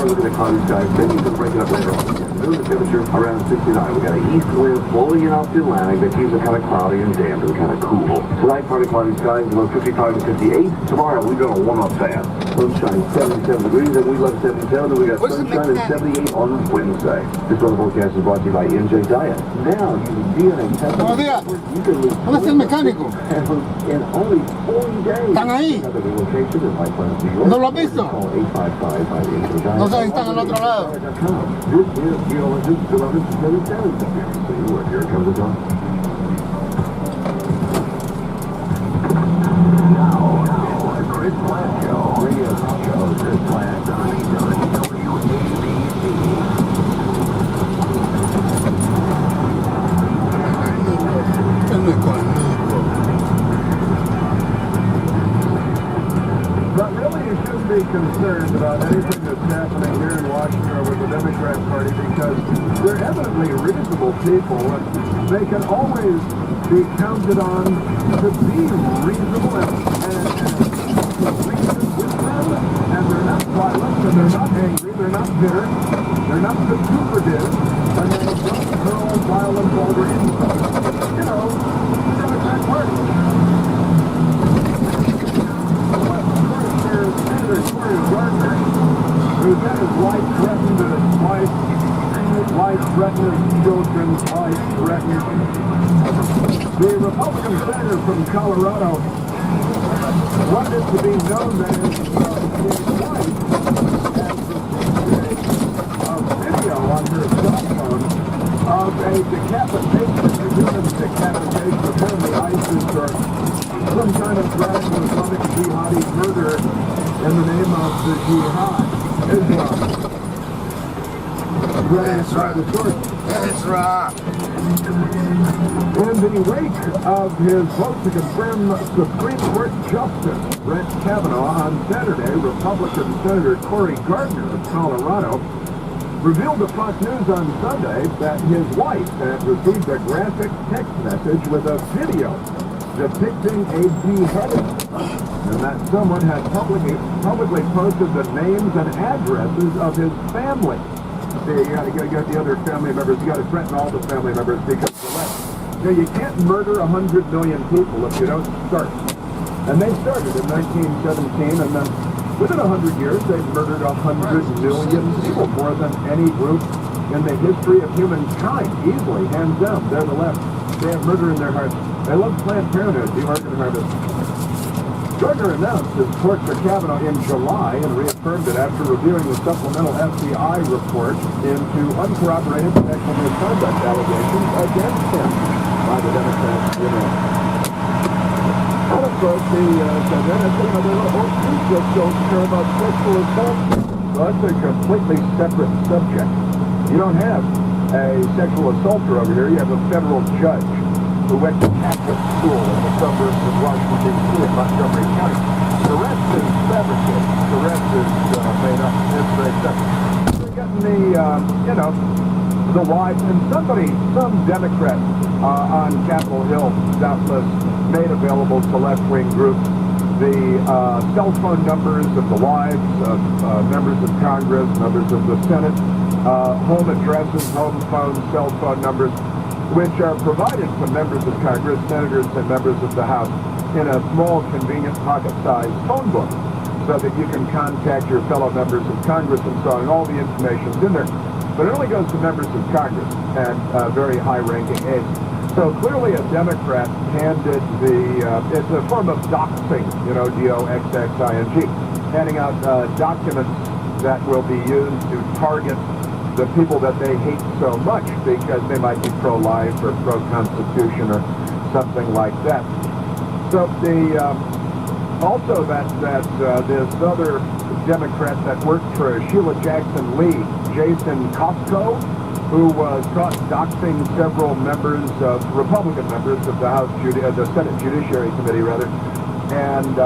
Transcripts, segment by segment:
look at the cloudy skies. Then you can break it up later on. Noon the temperature around 69. We got an east wind blowing in off the Atlantic that keeps it kind of cloudy and damp and kind of cool. Tonight, partly cloudy skies, about 55 to 58. Tomorrow, we're going to warm up fast. Sunshine, 77 degrees, and we left 77, and we got sunshine and 78 on Wednesday. This weather forecast is brought to you by NJ Diet. Now, using DNA testing, Buenos días. you can lose ¿Dónde está el mecánico? in only 40 days. ¿Están ahí? ¿No lo has visto? No sé si están al otro lado. Here comes the dawn. Chris Plant Show. Radio show. Chris Plant on WABC. But really, you shouldn't be concerned about anything that's happening here in Washington or with the Democrat Party because they're evidently reasonable people and they can always be counted on to be reasonable and reason with them. And they're not violent and they're not angry, they're not bitter, they're not vitupeраtive, and they don't hurl violence over insult. You know, the Democrat Party. Senator Cory Gardner, who's had his life threatened and his life threatened, his children's life threatened. The Republican senator from Colorado wanted to be known that his wife has a video on her cell phone of a decapitation, a human decapitation, apparently ISIS or some kind of radical Islamic jihadi murder in the name of the jihad, Islam. That's right. That's right. In the wake of his vote to confirm Supreme Court Justice Brett Kavanaugh on Saturday, Republican Senator Cory Gardner of Colorado revealed to Fox News on Sunday that his wife had received a graphic text message with a video depicting a beheading, and that someone had publicly posted the names and addresses of his family. See, you gotta get the other family members, you gotta threaten all the family members because the left. You know, you can't murder 100 million people if you don't start. And they started in 1917, and then within 100 years, they've murdered 100 million people, more than any group in the history of humankind, easily, hands down. They're the left. They have murder in their hearts. They love Planned Parenthood, the American Harvest. Gardner announced his support for Kavanaugh in July and reaffirmed it after reviewing the supplemental FBI report into uncorroborated sexual misconduct allegations against him by the Democrats. And of course, the just don't care about sexual assault. So that's a completely separate subject. You don't have a sexual assaulter over here. You have a federal judge who went to Catholic school in the suburbs of Washington, D.C. in Montgomery County. The rest is fabricated. The rest is made up. It's very separate. They're getting the wives, and some Democrat on Capitol Hill, doubtless, made available to left-wing groups the cell phone numbers of the wives of members of Congress, members of the Senate, home addresses, home phones, cell phone numbers, which are provided to members of Congress, senators, and members of the House in a small, convenient, pocket-sized phone book so that you can contact your fellow members of Congress and so on, and all the information's in there. But it only goes to members of Congress and very high-ranking aides. So clearly a Democrat handed it's a form of doxing, D-O-X-X-I-N-G, handing out documents that will be used to target the people that they hate so much because they might be pro-life or pro-constitution or something like that. So also this other Democrat that worked for Sheila Jackson Lee, Jason Costco, who was caught doxing several Republican members of the Senate Judiciary Committee, and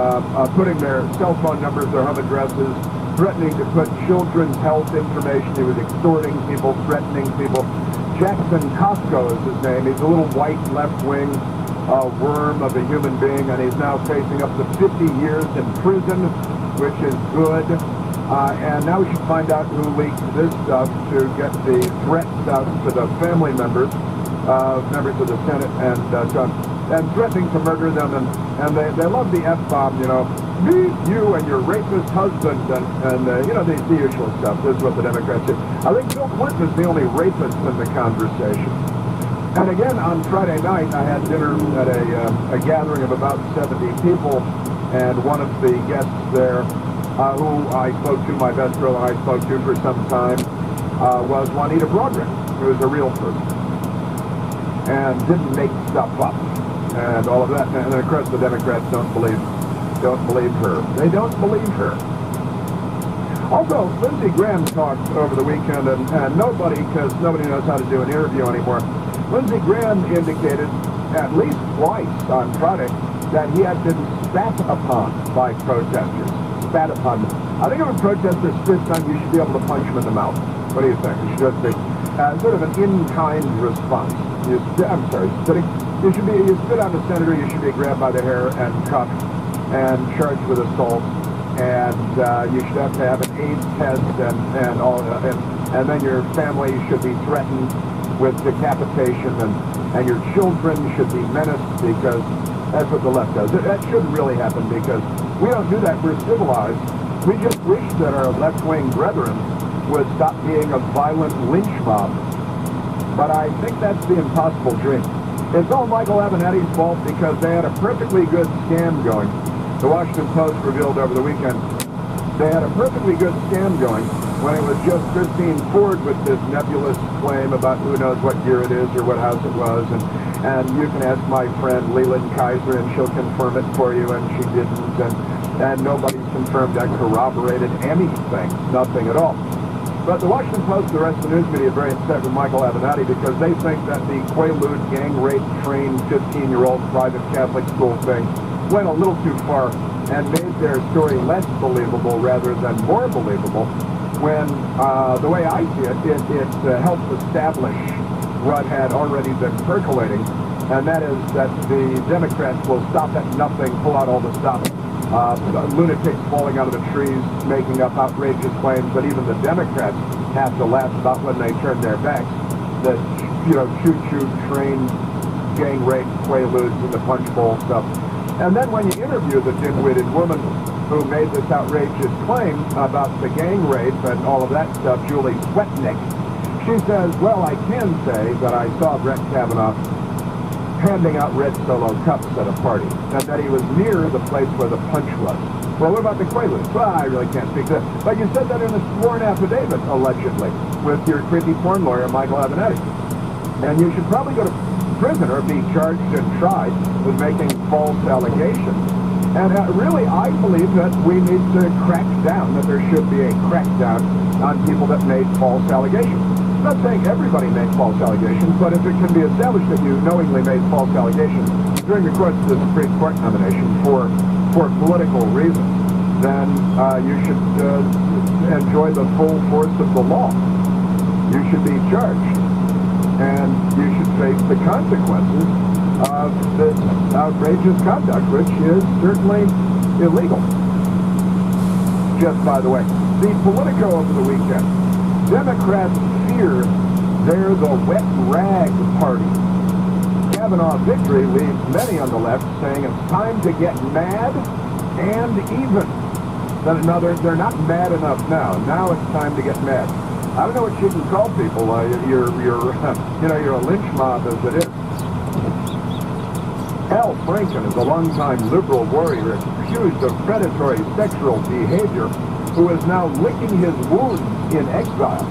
putting their cell phone numbers, their home addresses, threatening to put children's health information. He was extorting people, threatening people. Jackson Costco is his name. He's a little white left-wing worm of a human being, and he's now facing up to 50 years in prison, which is good. And now we should find out who leaked this stuff to get the threats out to the family members of the Senate and threatening to murder them. And they love the F-bomb, you know. Meet you and your rapist husband and you know, the usual stuff. This is what the Democrats do. I think Bill Clinton is the only rapist in the conversation. And again, on Friday night, I had dinner at a gathering of about 70 people, and one of the guests there, who I spoke to, my best girl and I spoke to for some time, was Juanita Broadrick, who is a real person, and didn't make stuff up, and all of that. And of course, the Democrats don't believe her. They don't believe her. Also, Lindsey Graham talked over the weekend, and nobody knows how to do an interview anymore. Lindsey Graham indicated at least twice on Friday that he had been spat upon by protesters. Spat upon them. I think if a protester spits on you, you should be able to punch him in the mouth. What do you think? You should just be sort of an in-kind response. You spit on the senator, you should be grabbed by the hair and cuffed and charged with assault, and you should have to have an AIDS test and then your family should be threatened with decapitation, and your children should be menaced, because that's what the left does. That shouldn't really happen, because we don't do that. We're civilized. We just wish that our left-wing brethren would stop being a violent lynch mob. But I think that's the impossible dream. It's all Michael Avenatti's fault, because they had a perfectly good scam going. The Washington Post revealed over the weekend they had a perfectly good scam going when it was just Christine Ford with this nebulous claim about who knows what year it is or what house it was, and you can ask my friend Leland Kaiser and she'll confirm it for you, and she didn't, and nobody's confirmed that corroborated anything, nothing at all. But the Washington Post and the rest of the news media are very upset with Michael Avenatti, because they think that the Quaalude gang rape trained 15-year-old private Catholic school thing went a little too far and made their story less believable rather than more believable, when the way I see it, it helps establish what had already been percolating, and that is that the Democrats will stop at nothing, pull out all the stops. Lunatics falling out of the trees, making up outrageous claims that even the Democrats have to laugh about when they turn their backs. The, you know, choo-choo train, gang rape, Quaaludes, and the punch bowl stuff. And then when you interview the dim-witted woman who made this outrageous claim about the gang rape and all of that stuff, Julie Swetnick, she says, well, I can say that I saw Brett Kavanaugh handing out red Solo cups at a party, and that he was near the place where the punch was. Well, what about the Quaaludes? Well, I really can't speak to that. But you said that in a sworn affidavit, allegedly, with your creepy porn lawyer, Michael Avenatti. And you should probably go to prison or be charged and tried with making false allegations. And really, I believe that we need to crack down, that there should be a crackdown on people that made false allegations. I'm not saying everybody made false allegations, but if it can be established that you knowingly made false allegations during the course of the Supreme Court nomination for political reasons, then you should enjoy the full force of the law. You should be charged, and you should face the consequences of this outrageous conduct, which is certainly illegal. Just by the way, the Politico over the weekend, Democrats fear they're the wet rag party. Kavanaugh victory leaves many on the left saying it's time to get mad and even. No, they're not mad enough now. Now it's time to get mad. I don't know what you can call people. You're a lynch mob as it is. Al Franken is a longtime liberal warrior accused of predatory sexual behavior, who is now licking his wounds in exile.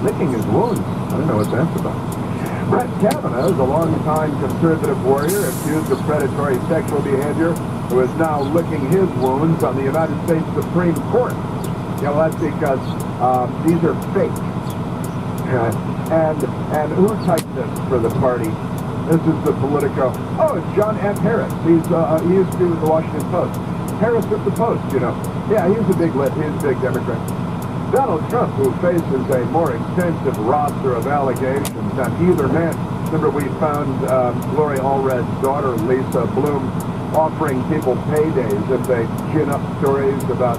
Licking his wounds? I don't know what that's about. Brett Kavanaugh is a longtime conservative warrior accused of predatory sexual behavior, who is now licking his wounds on the United States Supreme Court. Yeah, well, that's because these are fake. And who typed this for the party? This is the Politico. Oh, it's John F. Harris. He used to be with the Washington Post. Harris with the Post, you know. Yeah, he's a big Democrat. Donald Trump, who faces a more extensive roster of allegations than either man. Remember, we found Lori Allred's daughter, Lisa Bloom, offering people paydays if they gin up stories about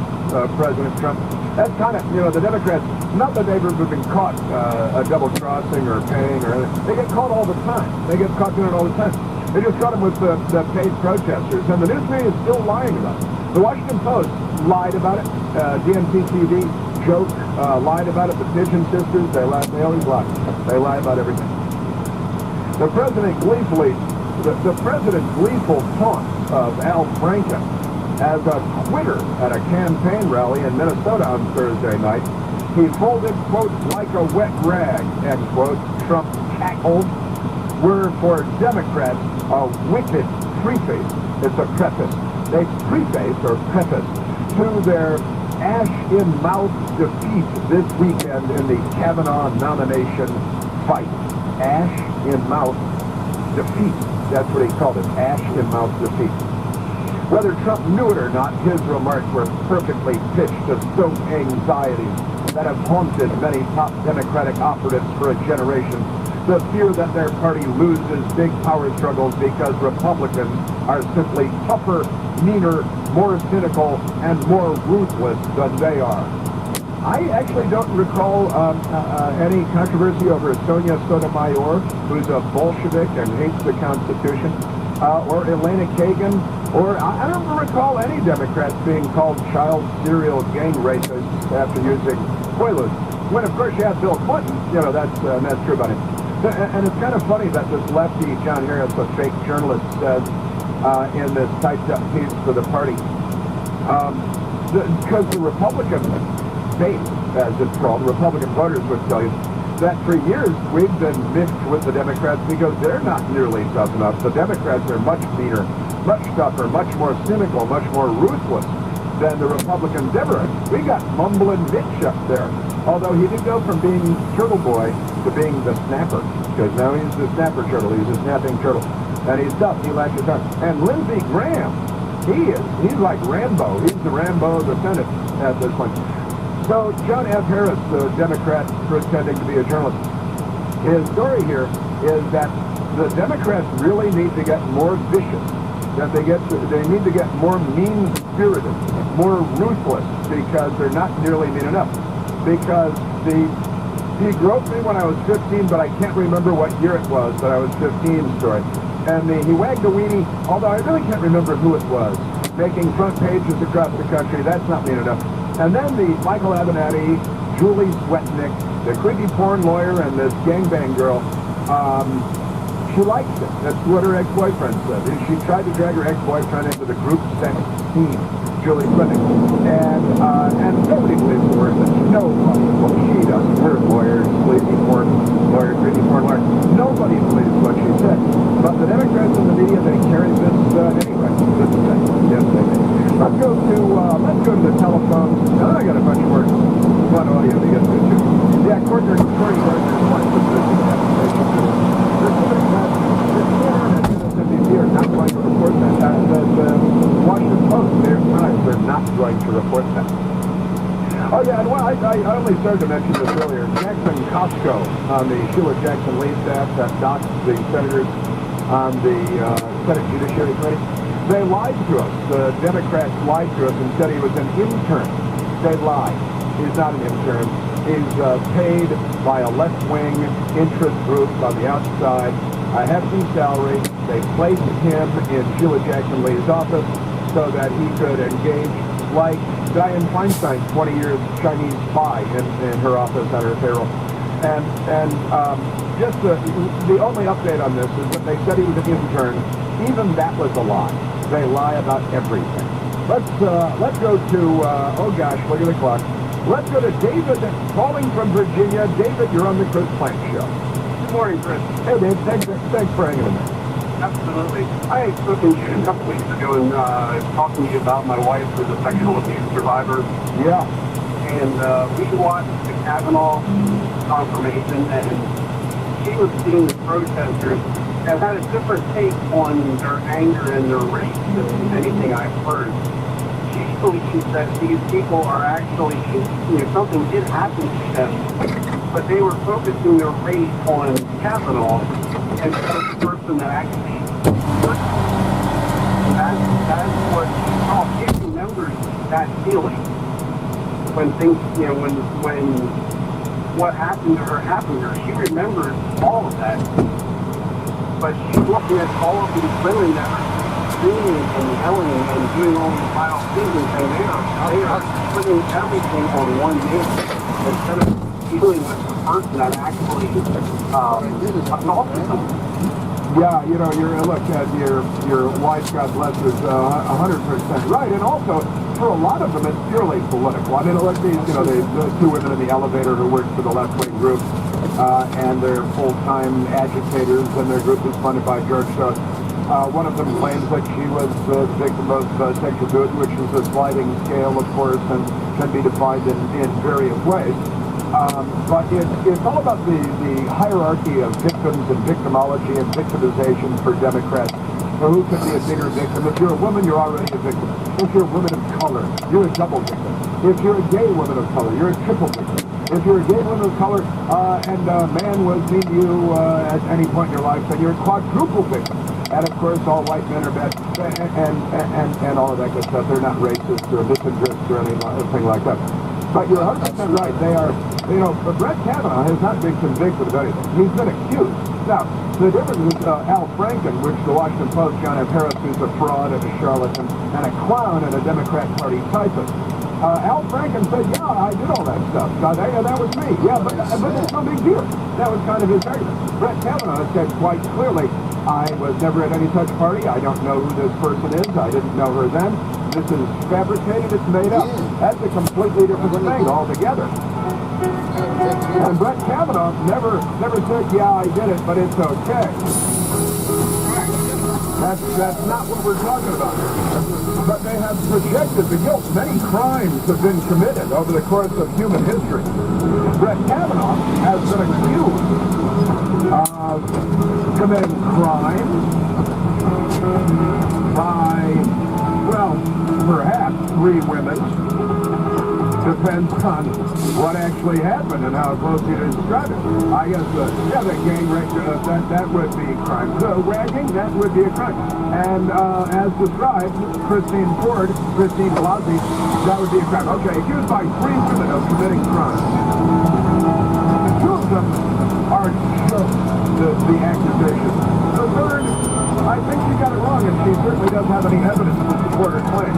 President Trump. That's kind of, the Democrats, not that they've ever been caught a double crossing or paying or anything. They get caught all the time. They get caught doing it all the time. They just caught them with the paid protesters, and the news media is still lying about it. The Washington Post lied about it. DNC TV joke lied about it. The Pigeon Sisters, they always lie. They lie about everything. The president's gleeful taunt of Al Franken as a quitter at a campaign rally in Minnesota on Thursday night. He folded, quote, like a wet rag, end quote, Trump cackled, were for Democrats a wicked preface. It's a preface. They preface or preface to their ash-in-mouth defeat this weekend in the Kavanaugh nomination fight. Ash-in-mouth defeat. That's what he called it, ash-in-mouth defeat. Whether Trump knew it or not, his remarks were perfectly pitched to stoke anxieties that have haunted many top Democratic operatives for a generation. The fear that their party loses big power struggles because Republicans are simply tougher, meaner, more cynical, and more ruthless than they are. I actually don't recall any controversy over Sonia Sotomayor, who's a Bolshevik and hates the Constitution, or Elena Kagan, or I don't recall any Democrats being called child serial gang rapists after using Quaaludes. When, of course, you have Bill Clinton, that's true about him. And it's kind of funny that this lefty, John Harris, a fake journalist, says in this typed-up piece for the party, because the Republican base, as it's called, Republican voters would tell you, that for years we've been mixed with the Democrats because they're not nearly tough enough. The Democrats are much meaner, much tougher, much more cynical, much more ruthless than the Republicans ever are. We got mumbling Mitch up there. Although he did go from being Turtle Boy to being the Snapper, because now he's the Snapper Turtle. He's a snapping turtle. And he's tough. He lashes out. And Lindsey Graham, he's like Rambo. He's the Rambo of the Senate at this point. So John F. Harris, the Democrat pretending to be a journalist, his story here is that the Democrats really need to get more vicious. That they need to get more mean-spirited, more ruthless, because they're not nearly mean enough. Because he groped me when I was 15, but I can't remember what year it was that I was 15 story. And he wagged a weenie, although I really can't remember who it was, making front pages across the country. That's not mean enough. And then the Michael Avenatti, Julie Swetnick, the creepy porn lawyer, and this gangbang girl, she likes it. That's what her ex-boyfriend said. She tried to drag her ex-boyfriend into the group sex scene, Julie Swetnick. And nobody believes the word that nobody. Well, she doesn't. Her lawyer, sleazy porn lawyer, creepy porn lawyer. Nobody believes what she said. But the Democrats and the media, they carry this anyway. This is it. Yes, they do. Let's go to the telephones. Now I got a bunch more fun audio to get to too. Yeah, Corey Gardner's one position application. There's somebody that MSNBC are not going to report that. The Washington Post, New York Times, they're not going to report that. Oh yeah, and well, I only started to mention this earlier. Jackson Costco on the Sheila Jackson Lee staff that docked the senators on the Senate Judiciary Committee. They lied to us. The Democrats lied to us and said he was an intern. They lied. He's not an intern. He's paid by a left-wing interest group on the outside a hefty salary. They placed him in Sheila Jackson Lee's office so that he could engage like Dianne Feinstein, 20 years Chinese spy in her office on her payroll. And just the only update on this is that they said he was an intern. Even that was a lie. They lie about everything. Let's go to, oh gosh, look at the clock. Let's go to David calling from Virginia. David, you're on the Chris Plank Show. Good morning, Chris. Hey, Dave, thanks for hanging in there. Absolutely. I had spoken to you a couple weeks ago and talking to you about my wife who's a sexual abuse survivor. Yeah. And we watched the Kavanaugh confirmation, and she was seeing the protesters have had a different take on their anger and their rage than anything I've heard. She believes that these people are actually, something did happen to them, but they were focusing their rage on Kavanaugh and the person that actually that's what she remembers that feeling. when things, you know, when what happened to her, she remembers all of that. But she's looking at all of these women that are screaming and yelling and doing all these vile things and saying they are putting everything on one man instead of dealing with the person that actually assaulted them. Yeah, you know, your wife, God bless her, is 100% right. And also, for a lot of them, it's purely political. I mean, like these, you know, the two women in the elevator who work for the left-wing group, and they're full-time agitators, and their group is funded by George Soros. One of them claims that she was the victim of sexual abuse, which is a sliding scale, of course, and can be defined in various ways. But it's all about the hierarchy of victims and victimology and victimization for Democrats. So who can be a bigger victim? If you're a woman, you're already a victim. If you're a woman of color, you're a double victim. If you're a gay woman of color, you're a triple victim. If you're a gay woman of color and a man was mean to you at any point in your life, then you're a quadruple victim. And of course, all white men are bad, and all of that good stuff. They're not racist or misandrists or anything like that. But you're 100% right. They are, you know, Brett Kavanaugh has not been convicted of anything. He's been accused. Now, the difference is Al Franken, which the Washington Post, John F. Harris, who's a fraud and a charlatan and a clown and a Democrat Party typist. Al Franken said, yeah, I did all that stuff. That was me. Yeah, but it's no big deal. That was kind of his argument. Brett Kavanaugh said quite clearly, I was never at any such party. I don't know who this person is. I didn't know her then. This is fabricated. It's made up. That's a completely different thing altogether. And Brett Kavanaugh never said, yeah, I did it, but it's okay. That's not what we're talking about here. But they have projected the guilt. Many crimes have been committed over the course of human history. Brett Kavanaugh has been accused of committing crimes by, well, perhaps 3 women. Depends on what actually happened and how close you describe it. I guess, the gang rape, that would be a crime. So ragging, that would be a crime. And as described, Christine Blasey, that would be a crime. Okay, accused by 3 women of committing crimes. 2 of them are just the accusation. The third, I think she got it wrong, and she certainly doesn't have any evidence to support her claim.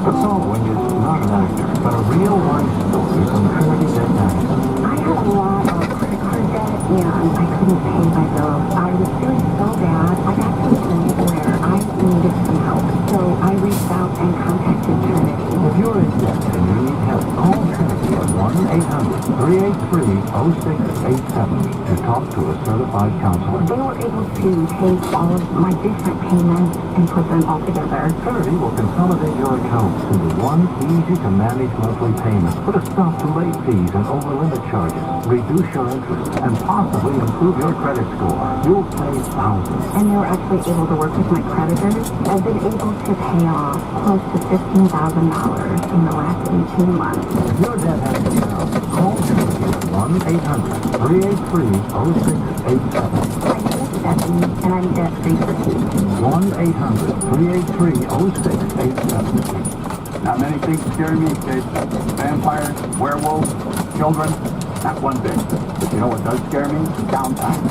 The following is not an actor, but a real-life story from Trinity Debt Management. I had a lot of credit card debt, and I couldn't pay my bills. I was feeling so bad. I got to a point where I needed some help. So I reached out and contacted Trinity. If you're in debt and you need help, call Trinity at 1-800-383-0687 to talk to a certified counselor. They were able to take all of my different payments and put them all together. Trinity will consolidate your accounts into one easy-to-manage monthly payment. Put a stop to late fees and over-limit charges, reduce your interest, and possibly improve your credit score. You'll save thousands. And they were actually able to work with my creditors. I've been able to pay off close to $15,000 in the last 18 months. If your debt has been found, call Trinity at 1-800-383-0687. My name is Stephanie, and I'm debt-free for 1-800-383-0687. Not many things scare me, Kate. Vampires, werewolves, children, not one bit. But you know what does scare me? Downtime.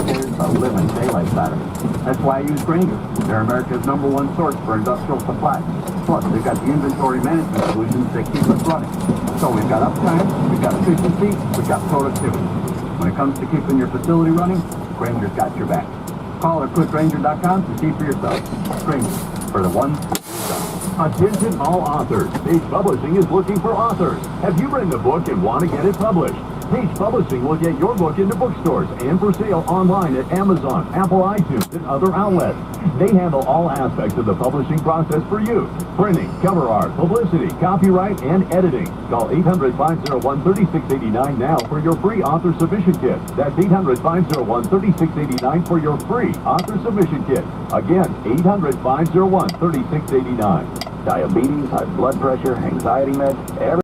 There's a living daylights out of it. That's why I use Grainger. They're America's #1 source for industrial supplies. Plus, they've got the inventory management solutions that keep us running. So we've got uptime, we've got efficiency, we've got productivity. When it comes to keeping your facility running, Grainger's got your back. Call or click Grainger.com to see for yourself. Grainger, for the ones who Attention all authors. Page Publishing is looking for authors. Have you written a book and want to get it published? Page Publishing will get your book into bookstores and for sale online at Amazon, Apple iTunes, and other outlets. They handle all aspects of the publishing process for you. Printing, cover art, publicity, copyright, and editing. Call 800-501-3689 now for your free author submission kit. That's 800-501-3689 for your free author submission kit. Again, 800-501-3689. Diabetes, high blood pressure, anxiety meds,